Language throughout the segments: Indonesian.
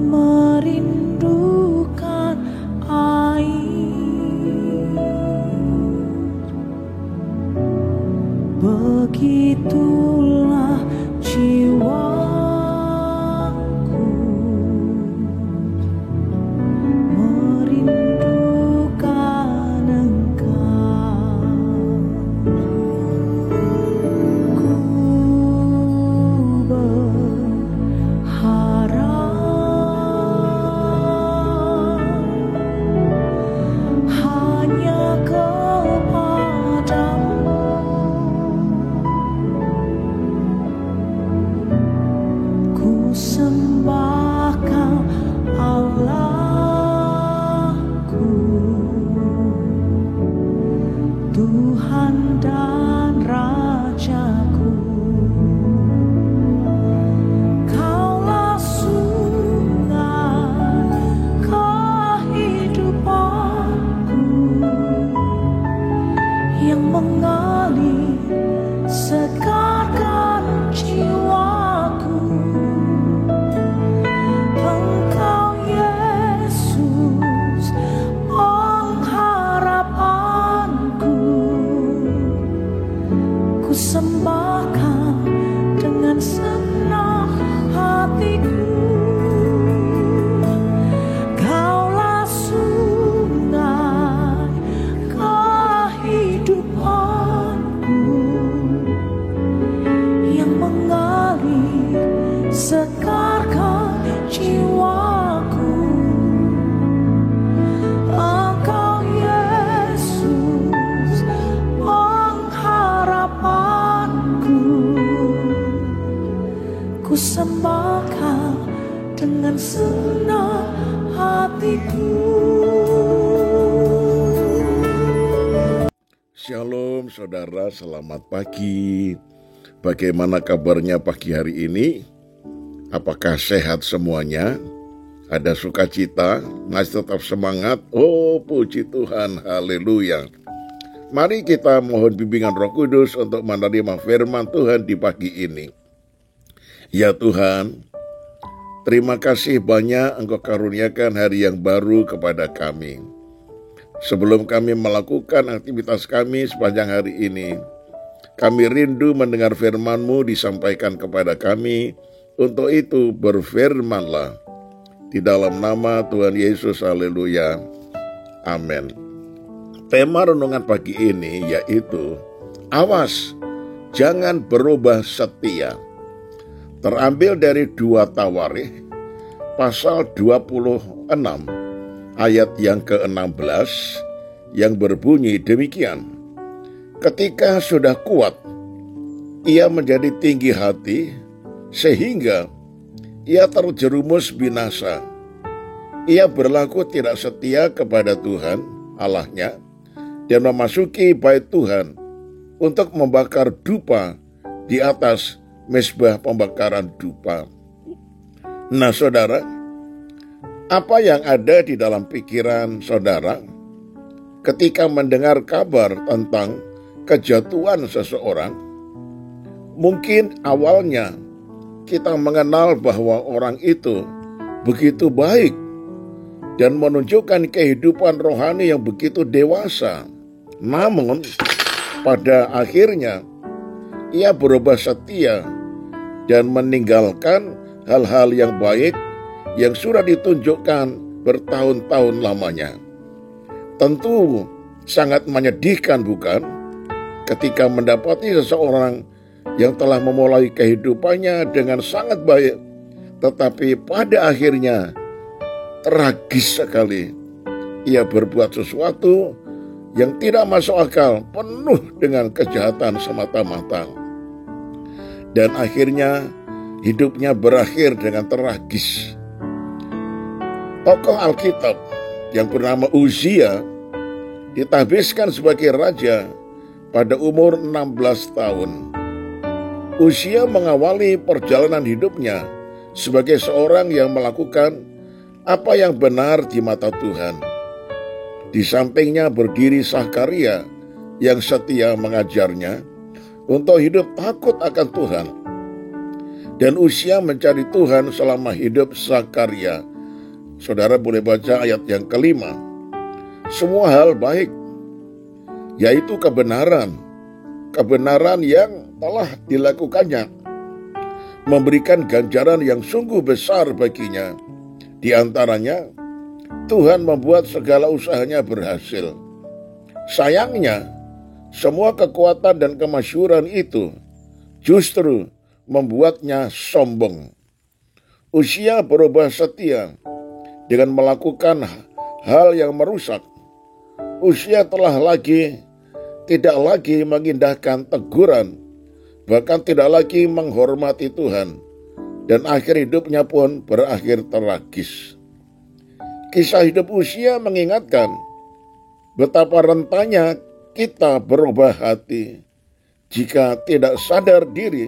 merindukan air, begitulah jiwaku merindukan Engkau. Ku berharap hanya kepadamu. Ku sembah Kau Allahku, Tuhan dan Rajaku. Kaulah sungai kehidupanku yang mengalir segarkan jiwaku. Engkau Yesus pengharapanku, ku sembah Kau dengan senang hatiku. Kaulah sungai kehidupanku yang mengalir segarkan jiwaku. Engkau Yesus pengharapanku, ku sembah Kau dengan senang hatiku. Shalom saudara, selamat pagi. Bagaimana kabarnya pagi hari ini? Apakah sehat semuanya? Ada sukacita? Masih tetap semangat? Oh, puji Tuhan, haleluya. Mari kita mohon bimbingan Roh Kudus untuk menerima firman Tuhan di pagi ini. Ya Tuhan, terima kasih banyak Engkau karuniakan hari yang baru kepada kami. Sebelum kami melakukan aktivitas kami sepanjang hari ini, kami rindu mendengar firman-Mu disampaikan kepada kami. Untuk itu berfirmanlah di dalam nama Tuhan Yesus, haleluya, amin. Tema renungan pagi ini yaitu awas, jangan berubah setia. Terambil dari 2 Tawarikh pasal 26 ayat yang ke-16 yang berbunyi demikian. Ketika sudah kuat, ia menjadi tinggi hati sehingga ia terjerumus binasa. Ia berlaku tidak setia kepada Tuhan Allahnya dan memasuki bait Tuhan untuk membakar dupa di atas mezbah pembakaran dupa. Nah saudara, apa yang ada di dalam pikiran saudara ketika mendengar kabar tentang kejatuhan seseorang? Mungkin awalnya kita mengenal bahwa orang itu begitu baik dan menunjukkan kehidupan rohani yang begitu dewasa. Namun pada akhirnya ia berubah setia dan meninggalkan hal-hal yang baik yang sudah ditunjukkan bertahun-tahun lamanya. Tentu sangat menyedihkan, bukan? Ketika mendapati seseorang yang telah memulai kehidupannya dengan sangat baik, tetapi pada akhirnya tragis sekali. Ia berbuat sesuatu yang tidak masuk akal, penuh dengan kejahatan semata-mata. Dan akhirnya hidupnya berakhir dengan tragis. Tokoh Alkitab yang bernama Uzia ditahbiskan sebagai raja pada umur 16 tahun. Uzia mengawali perjalanan hidupnya sebagai seorang yang melakukan apa yang benar di mata Tuhan. Di sampingnya berdiri Sakaria yang setia mengajarnya untuk hidup takut akan Tuhan. Dan Uzia mencari Tuhan selama hidup Zakaria. Saudara boleh baca ayat yang kelima. Semua hal baik, yaitu kebenaran yang telah dilakukannya, memberikan ganjaran yang sungguh besar baginya. Di antaranya, Tuhan membuat segala usahanya berhasil. Sayangnya, semua kekuatan dan kemasyhuran itu justru membuatnya sombong. Uzia berubah setia dengan melakukan hal yang merusak. Uzia tidak lagi mengindahkan teguran, bahkan tidak lagi menghormati Tuhan, dan akhir hidupnya pun berakhir tragis. Kisah hidup Uzia mengingatkan betapa rentannya kita berubah hati. Jika tidak sadar diri,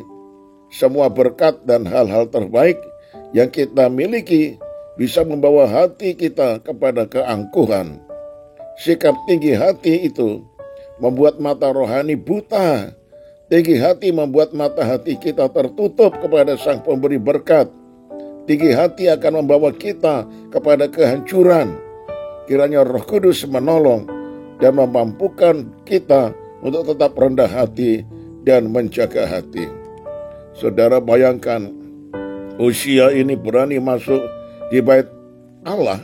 semua berkat dan hal-hal terbaik yang kita miliki bisa membawa hati kita kepada keangkuhan. Sikap tinggi hati itu membuat mata rohani buta. Tinggi hati membuat mata hati kita tertutup kepada Sang Pemberi berkat. Tinggi hati akan membawa kita kepada kehancuran. Kiranya Roh Kudus menolong dan memampukan kita untuk tetap rendah hati dan menjaga hati. Saudara bayangkan, Uzia ini berani masuk di bait Allah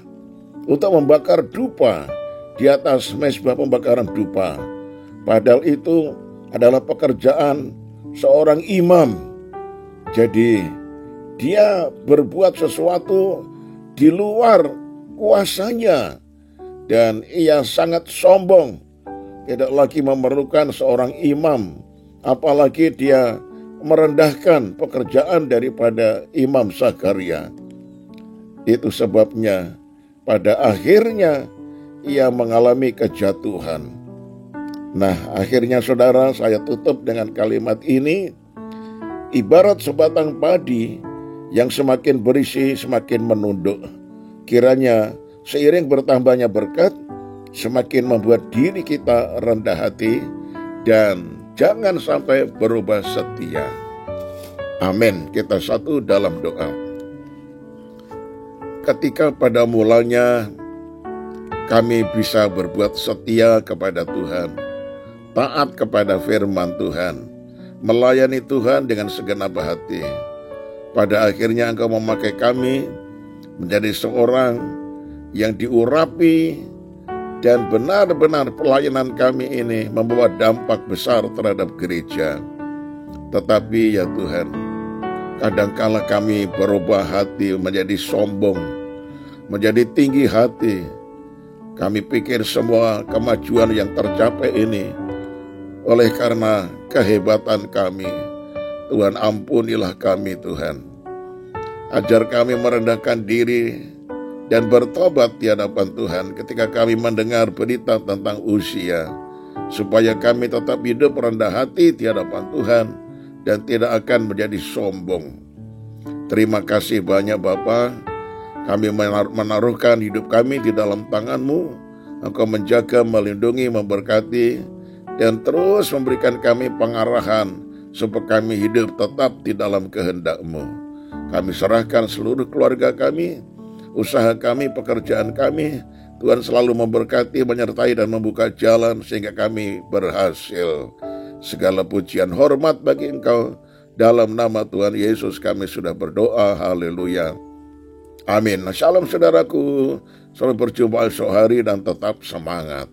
untuk membakar dupa di atas mezbah pembakaran dupa. Padahal itu adalah pekerjaan seorang imam. Jadi dia berbuat sesuatu di luar kuasanya, dan ia sangat sombong. Tidak lagi memerlukan seorang imam, apalagi dia merendahkan pekerjaan daripada Imam Zakaria. Itu sebabnya pada akhirnya ia mengalami kejatuhan. Nah, akhirnya saudara, saya tutup dengan kalimat ini. Ibarat sebatang padi yang semakin berisi semakin menunduk. Kiranya seiring bertambahnya berkat, semakin membuat diri kita rendah hati dan jangan sampai berubah setia. Amin. Kita satu dalam doa. Ketika pada mulanya kami bisa berbuat setia kepada Tuhan, taat kepada firman Tuhan, melayani Tuhan dengan segenap hati. Pada akhirnya Engkau memakai kami menjadi seorang yang diurapi, dan benar-benar pelayanan kami ini membawa dampak besar terhadap gereja. Tetapi ya Tuhan, kadangkala kami berubah hati menjadi sombong, menjadi tinggi hati. Kami pikir semua kemajuan yang tercapai ini oleh karena kehebatan kami. Tuhan, ampunilah kami Tuhan. Ajar kami merendahkan diri dan bertobat di hadapan Tuhan ketika kami mendengar berita tentang Uzia, supaya kami tetap hidup rendah hati di hadapan Tuhan dan tidak akan menjadi sombong. Terima kasih banyak Bapa. Kami menaruhkan hidup kami di dalam tangan-Mu. Engkau menjaga, melindungi, memberkati, dan terus memberikan kami pengarahan supaya kami hidup tetap di dalam kehendak-Mu. Kami serahkan seluruh keluarga kami, usaha kami, pekerjaan kami. Tuhan selalu memberkati, menyertai, dan membuka jalan sehingga kami berhasil. Segala pujian hormat bagi Engkau. Dalam nama Tuhan Yesus kami sudah berdoa. Haleluya. Amin. Shalom saudaraku. Sampai berjumpa esok hari dan tetap semangat.